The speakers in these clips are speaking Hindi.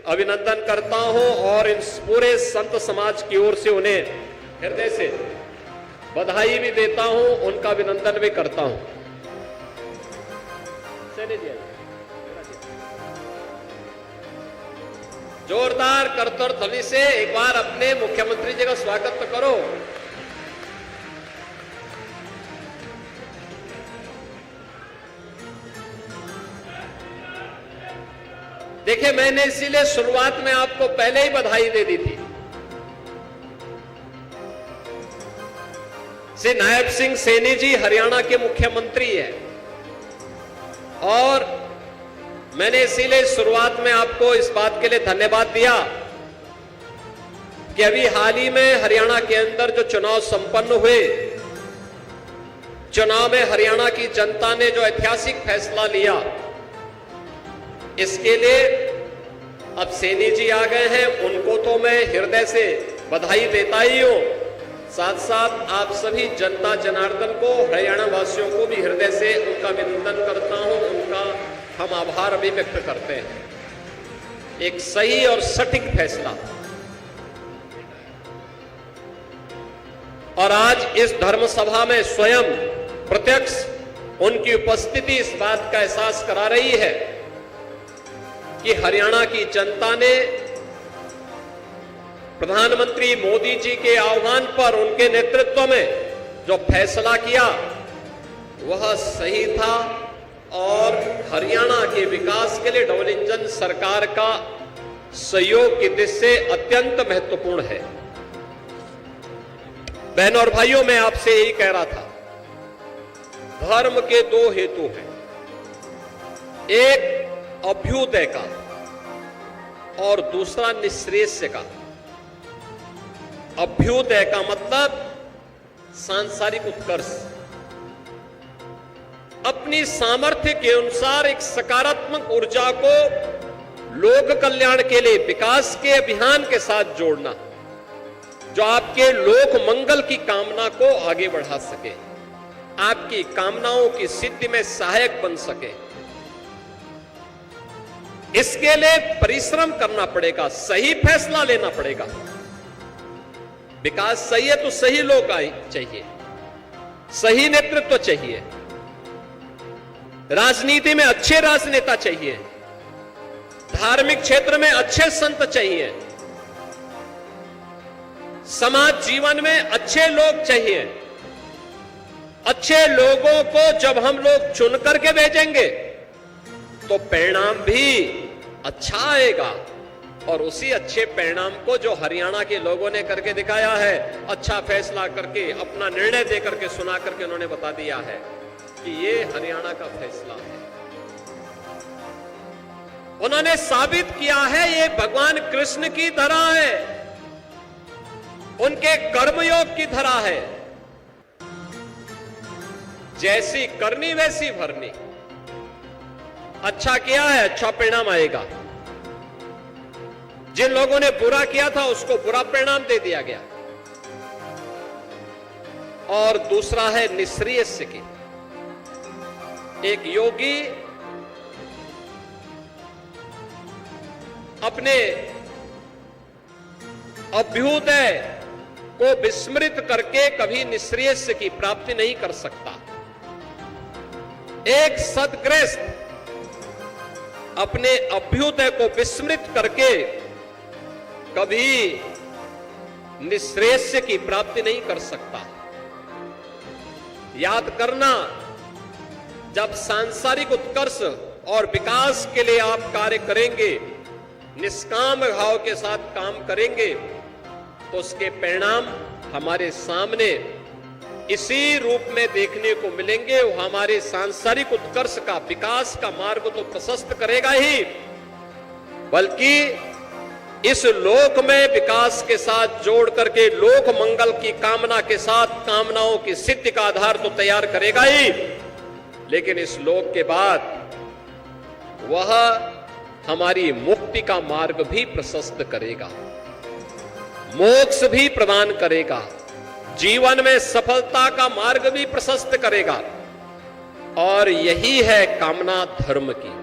अभिनंदन करता हूं और इन पूरे संत समाज की ओर से उन्हें हृदय से बधाई भी देता हूं, उनका अभिनंदन भी करता हूं। जोरदार करतोर ध्वनि से एक बार अपने मुख्यमंत्री जी का स्वागत तो करो। देखिए, मैंने इसीलिए शुरुआत में आपको पहले ही बधाई दे दी थी। श्री नायब सिंह सैनी जी हरियाणा के मुख्यमंत्री हैं और मैंने इसीलिए शुरुआत में आपको इस बात के लिए धन्यवाद दिया कि अभी हाल ही में हरियाणा के अंदर जो चुनाव संपन्न हुए, चुनाव में हरियाणा की जनता ने जो ऐतिहासिक फैसला लिया, इसके लिए अब सैनी जी आ गए हैं, उनको तो मैं हृदय से बधाई देता ही हूं, साथ साथ आप सभी जनता जनार्दन को, हरियाणा वासियों को भी हृदय से उनका अभिनंदन करता हूं, उनका हम आभार भी व्यक्त करते हैं। एक सही और सटीक फैसला। और आज इस धर्म सभा में स्वयं प्रत्यक्ष उनकी उपस्थिति इस बात का एहसास करा रही है कि हरियाणा की जनता ने प्रधानमंत्री मोदी जी के आह्वान पर उनके नेतृत्व में जो फैसला किया वह सही था और हरियाणा के विकास के लिए डबल इंजन सरकार का सहयोग की दृष्टि से अत्यंत महत्वपूर्ण है। बहनों और भाइयों, मैं आपसे यही कह रहा था, धर्म के दो हेतु हैं, एक अभ्युदय का और दूसरा निःश्रेयस का। अभ्युदय का मतलब सांसारिक उत्कर्ष, अपनी सामर्थ्य के अनुसार एक सकारात्मक ऊर्जा को लोक कल्याण के लिए विकास के अभियान के साथ जोड़ना, जो आपके लोक मंगल की कामना को आगे बढ़ा सके, आपकी कामनाओं की सिद्धि में सहायक बन सके। इसके लिए परिश्रम करना पड़ेगा, सही फैसला लेना पड़ेगा। विकास सही है तो सही लोग चाहिए, सही नेतृत्व चाहिए, राजनीति में अच्छे राजनेता चाहिए, धार्मिक क्षेत्र में अच्छे संत चाहिए, समाज जीवन में अच्छे लोग चाहिए। अच्छे लोगों को जब हम लोग चुन करके भेजेंगे तो परिणाम भी अच्छा आएगा और उसी अच्छे परिणाम को जो हरियाणा के लोगों ने करके दिखाया है, अच्छा फैसला करके, अपना निर्णय दे करके, सुना करके उन्होंने बता दिया है कि ये हरियाणा का फैसला है। उन्होंने साबित किया है ये भगवान कृष्ण की धरा है, उनके कर्मयोग की धरा है। जैसी करनी वैसी भरनी। अच्छा किया है, अच्छा परिणाम आएगा। जिन लोगों ने बुरा किया था उसको बुरा परिणाम दे दिया गया। और दूसरा है निःश्रेयस की। एक योगी अपने अभ्युदय को विस्मृत करके कभी निःश्रेयस की प्राप्ति नहीं कर सकता। एक सद्गृहस्थ अपने अभ्युदय को विस्मृत करके कभी निःश्रेयस की प्राप्ति नहीं कर सकता। याद करना, जब सांसारिक उत्कर्ष और विकास के लिए आप कार्य करेंगे, निष्काम भाव के साथ काम करेंगे, तो उसके परिणाम हमारे सामने इसी रूप में देखने को मिलेंगे। वो हमारे सांसारिक उत्कर्ष का, विकास का मार्ग तो प्रशस्त करेगा ही, बल्कि इस लोक में विकास के साथ जोड़ करके लोक मंगल की कामना के साथ कामनाओं की सिद्धि का आधार तो तैयार करेगा ही, लेकिन इस लोक के बाद वह हमारी मुक्ति का मार्ग भी प्रशस्त करेगा, मोक्ष भी प्रदान करेगा, जीवन में सफलता का मार्ग भी प्रशस्त करेगा। और यही है कामना धर्म की,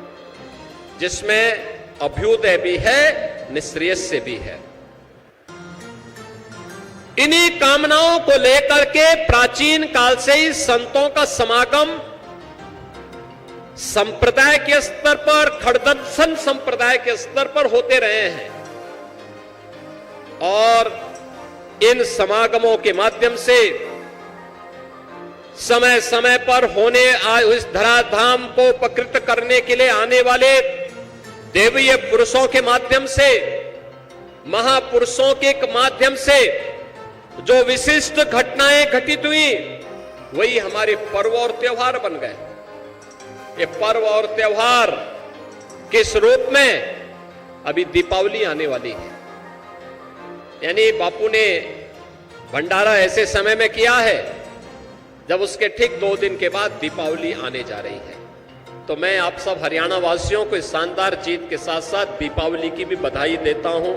जिसमें अभ्युदय भी है निःश्रेयस्य भी है। इन्हीं कामनाओं को लेकर के प्राचीन काल से ही संतों का समागम संप्रदाय के स्तर पर, खड़दर्शन संप्रदाय के स्तर पर होते रहे हैं और इन समागमों के माध्यम से समय समय पर होने इस धराधाम को उपकृत करने के लिए आने वाले देवीय पुरुषों के माध्यम से, महापुरुषों के माध्यम से जो विशिष्ट घटनाएं घटित हुई वही हमारे पर्व और त्योहार बन गए। ये पर्व और त्योहार किस रूप में? अभी दीपावली आने वाली है, यानी बापू ने भंडारा ऐसे समय में किया है जब उसके ठीक 2 दिन के बाद दीपावली आने जा रही है। तो मैं आप सब हरियाणा वासियों को इस शानदार जीत के साथ साथ दीपावली की भी बधाई देता हूं,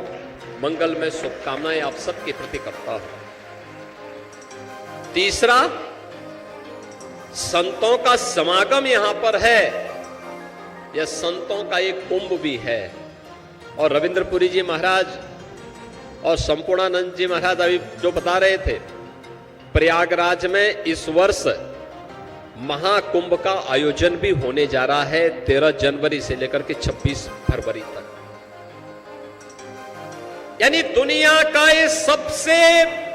मंगलमय शुभकामनाएं आप सबके प्रति करता हूं। तीसरा, संतों का समागम यहां पर है, यह संतों का एक कुंभ भी है। और रविंद्रपुरी जी महाराज और संपूर्णानंद जी महाराज अभी जो बता रहे थे, प्रयागराज में इस वर्ष महाकुंभ का आयोजन भी होने जा रहा है 13 जनवरी से लेकर के 26 फरवरी तक। यानी दुनिया का ये सबसे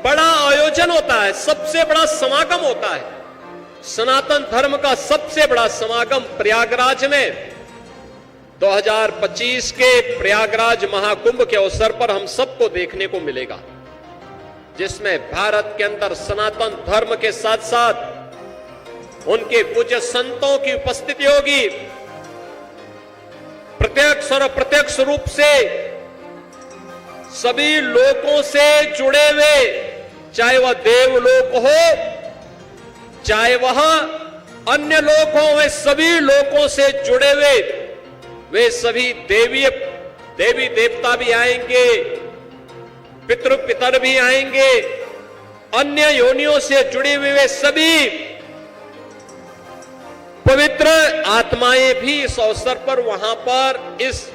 बड़ा आयोजन होता है, सबसे बड़ा समागम होता है। सनातन धर्म का सबसे बड़ा समागम प्रयागराज में 2025 के प्रयागराज महाकुंभ के अवसर पर हम सबको देखने को मिलेगा, जिसमें भारत के अंदर सनातन धर्म के साथ साथ उनके पूज्य संतों की उपस्थिति होगी। प्रत्यक्ष और अप्रत्यक्ष रूप से सभी लोगों से जुड़े हुए, चाहे वह देवलोक हो चाहे वह अन्य लोग हो, वे सभी लोगों से जुड़े हुए वे सभी देवी देवता भी आएंगे, पितृ पितर भी आएंगे, अन्य योनियों से जुड़ी हुई वे सभी पवित्र आत्माएं भी इस अवसर पर वहां पर इस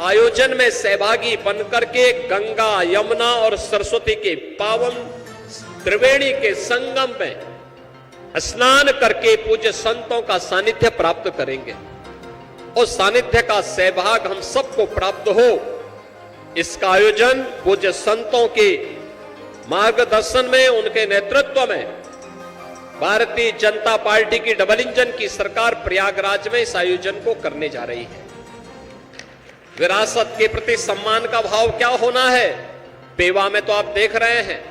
आयोजन में सहभागी बनकर के गंगा, यमुना और सरस्वती के पावन त्रिवेणी के संगम में स्नान करके पूज्य संतों का सानिध्य प्राप्त करेंगे। उस सानिध्य का सहभाग हम सबको प्राप्त हो, इसका आयोजन पूज्य संतों के मार्गदर्शन में, उनके नेतृत्व में भारतीय जनता पार्टी की डबल इंजन की सरकार प्रयागराज में इस आयोजन को करने जा रही है। विरासत के प्रति सम्मान का भाव क्या होना है, पेवा में तो आप देख रहे हैं,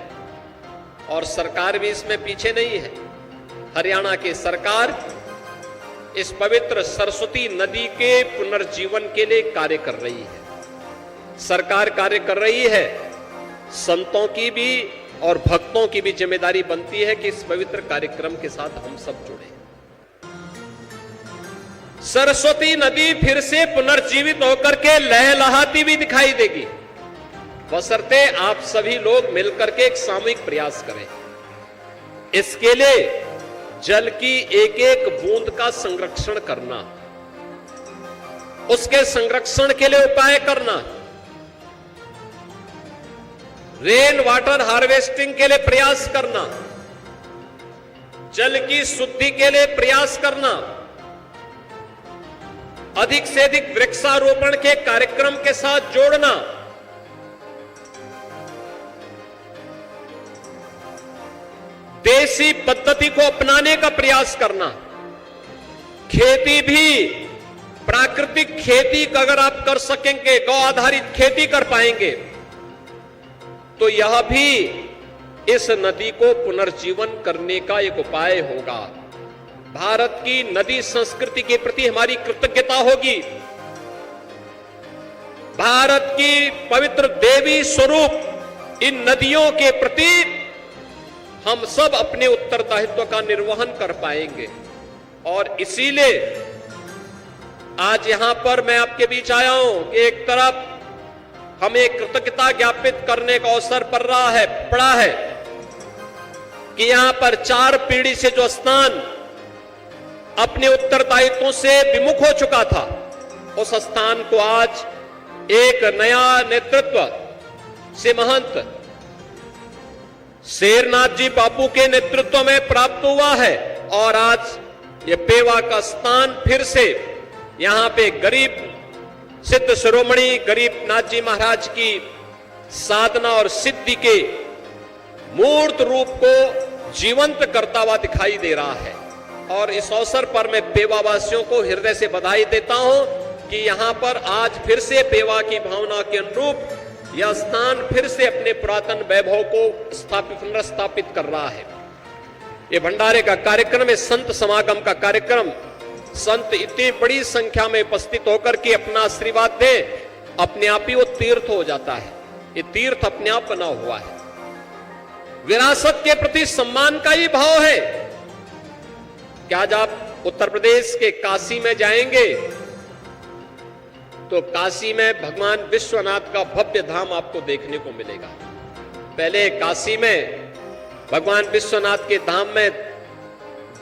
और सरकार भी इसमें पीछे नहीं है। हरियाणा की सरकार इस पवित्र सरस्वती नदी के पुनर्जीवन के लिए कार्य कर रही है। सरकार कार्य कर रही है, संतों की भी और भक्तों की भी जिम्मेदारी बनती है कि इस पवित्र कार्यक्रम के साथ हम सब जुड़े। सरस्वती नदी फिर से पुनर्जीवित होकर के लहलहाती भी दिखाई देगी, बशर्ते आप सभी लोग मिलकर के एक सामूहिक प्रयास करें। इसके लिए जल की एक एक बूंद का संरक्षण करना, उसके संरक्षण के लिए उपाय करना, रेन वाटर हार्वेस्टिंग के लिए प्रयास करना, जल की शुद्धि के लिए प्रयास करना, अधिक से अधिक वृक्षारोपण के कार्यक्रम के साथ जोड़ना, देसी पद्धति को अपनाने का प्रयास करना, खेती भी प्राकृतिक खेती अगर आप कर सकेंगे, गौ आधारित खेती कर पाएंगे, तो यह भी इस नदी को पुनर्जीवन करने का एक उपाय होगा। भारत की नदी संस्कृति के प्रति हमारी कृतज्ञता होगी। भारत की पवित्र देवी स्वरूप इन नदियों के प्रति हम सब अपने उत्तरदायित्व का निर्वहन कर पाएंगे। और इसीलिए आज यहां पर मैं आपके बीच आया हूं कि एक तरफ हमें कृतज्ञता ज्ञापित करने का अवसर पड़ा है कि यहां पर 4 पीढ़ी से जो स्थान अपने उत्तरदायित्वों से विमुख हो चुका था, उस स्थान को आज एक नया नेतृत्व से महंत शेरनाथ जी बापू के नेतृत्व में प्राप्त हुआ है और आज ये पेवा का स्थान फिर से यहां पे गरीब सिद्ध शिरोमणि गरीब नाथ जी महाराज की साधना और सिद्धि के मूर्त रूप को जीवंत करता हुआ दिखाई दे रहा है। और इस अवसर पर मैं पेवा वासियों को हृदय से बधाई देता हूं कि यहां पर आज फिर से पेवा की भावना के अनुरूप यह स्थान फिर से अपने पुरातन वैभव को पुनर्स्थापित कर रहा है। ये भंडारे का कार्यक्रम है, संत समागम का कार्यक्रम। संत इतनी बड़ी संख्या में उपस्थित होकर के अपना आशीर्वाद दे, अपने आप ही वो तीर्थ हो जाता है। ये तीर्थ अपने आप बना हुआ है। विरासत के प्रति सम्मान का ही भाव है कि आज आप उत्तर प्रदेश के काशी में जाएंगे तो काशी में भगवान विश्वनाथ का भव्य धाम आपको देखने को मिलेगा। पहले काशी में भगवान विश्वनाथ के धाम में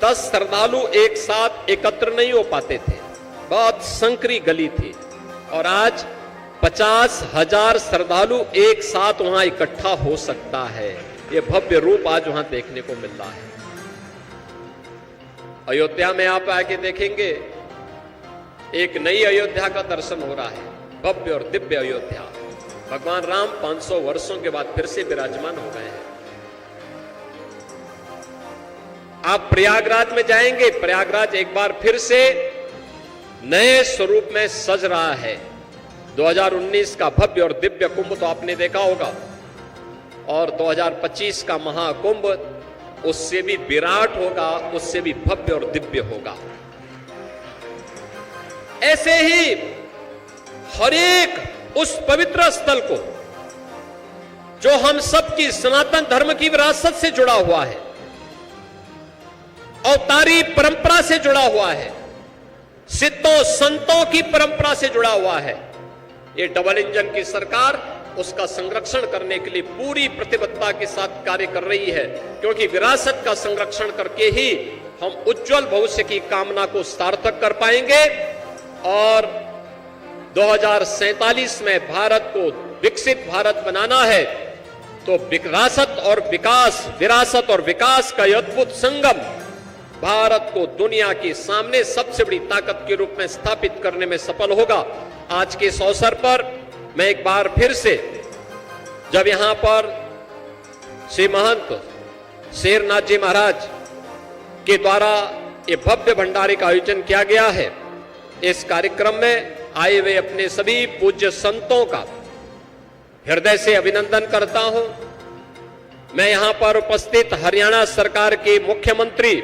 10 श्रद्धालु एक साथ एकत्र नहीं हो पाते थे, बहुत संकरी गली थी। और आज 50,000 श्रद्धालु एक साथ वहां इकट्ठा हो सकता है। ये भव्य रूप आज वहां देखने को मिल रहा है। अयोध्या में आप आके देखेंगे एक नई अयोध्या का दर्शन हो रहा है, भव्य और दिव्य अयोध्या। भगवान राम 500 वर्षों के बाद फिर से विराजमान हो गए हैं। आप प्रयागराज में जाएंगे, प्रयागराज एक बार फिर से नए स्वरूप में सज रहा है। 2019 का भव्य और दिव्य कुंभ तो आपने देखा होगा और 2025 का महाकुंभ उससे भी विराट होगा, उससे भी भव्य और दिव्य होगा। ऐसे ही हर एक उस पवित्र स्थल को जो हम सबकी सनातन धर्म की विरासत से जुड़ा हुआ है, अवतारी परंपरा से जुड़ा हुआ है, सिद्धों संतों की परंपरा से जुड़ा हुआ है, ये डबल इंजन की सरकार उसका संरक्षण करने के लिए पूरी प्रतिबद्धता के साथ कार्य कर रही है। क्योंकि विरासत का संरक्षण करके ही हम उज्जवल भविष्य की कामना को सार्थक कर पाएंगे और 2047 में भारत को विकसित भारत बनाना है। तो विरासत और विकास, विरासत और विकास का यह अद्भुत संगम भारत को दुनिया के सामने सबसे बड़ी ताकत के रूप में स्थापित करने में सफल होगा। आज के इस अवसर पर मैं एक बार फिर से, जब यहां पर श्री महंत शेरनाथ जी महाराज के द्वारा ये भव्य भंडारे का आयोजन किया गया है, इस कार्यक्रम में आए हुए अपने सभी पूज्य संतों का हृदय से अभिनंदन करता हूं। मैं यहां पर उपस्थित हरियाणा सरकार के मुख्यमंत्री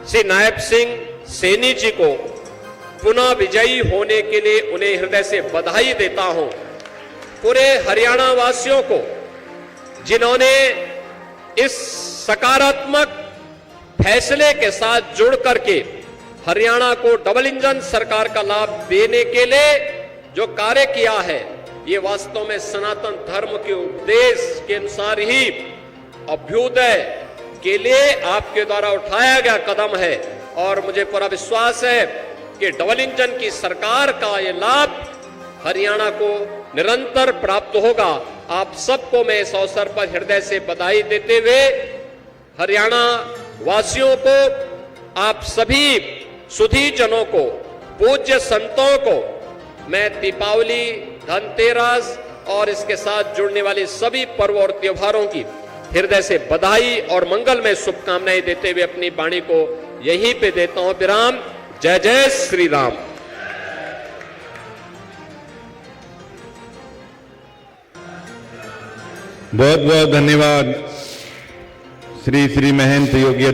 श्री नायब सिंह सैनी जी को पुनः विजयी होने के लिए उन्हें हृदय से बधाई देता हूं। पूरे हरियाणा वासियों को जिन्होंने इस सकारात्मक फैसले के साथ जुड़ करके हरियाणा को डबल इंजन सरकार का लाभ देने के लिए जो कार्य किया है, ये वास्तव में सनातन धर्म के उपदेश के अनुसार ही अभ्युदय के लिए आपके द्वारा उठाया गया कदम है। और मुझे पूरा विश्वास है कि डबल इंजन की सरकार का ये लाभ हरियाणा को निरंतर प्राप्त होगा। आप सबको मैं इस अवसर पर हृदय से बधाई देते हुए हरियाणा वासियों को, आप सभी सुधी जनों को, पूज्य संतों को मैं दीपावली, धनतेरस और इसके साथ जुड़ने वाले सभी पर्व और त्योहारों की हृदय से बधाई और मंगलमय शुभकामनाएं देते हुए अपनी वाणी को यहीं पे देता हूं विराम। जय जय श्री राम। बहुत बहुत धन्यवाद श्री महंत योगी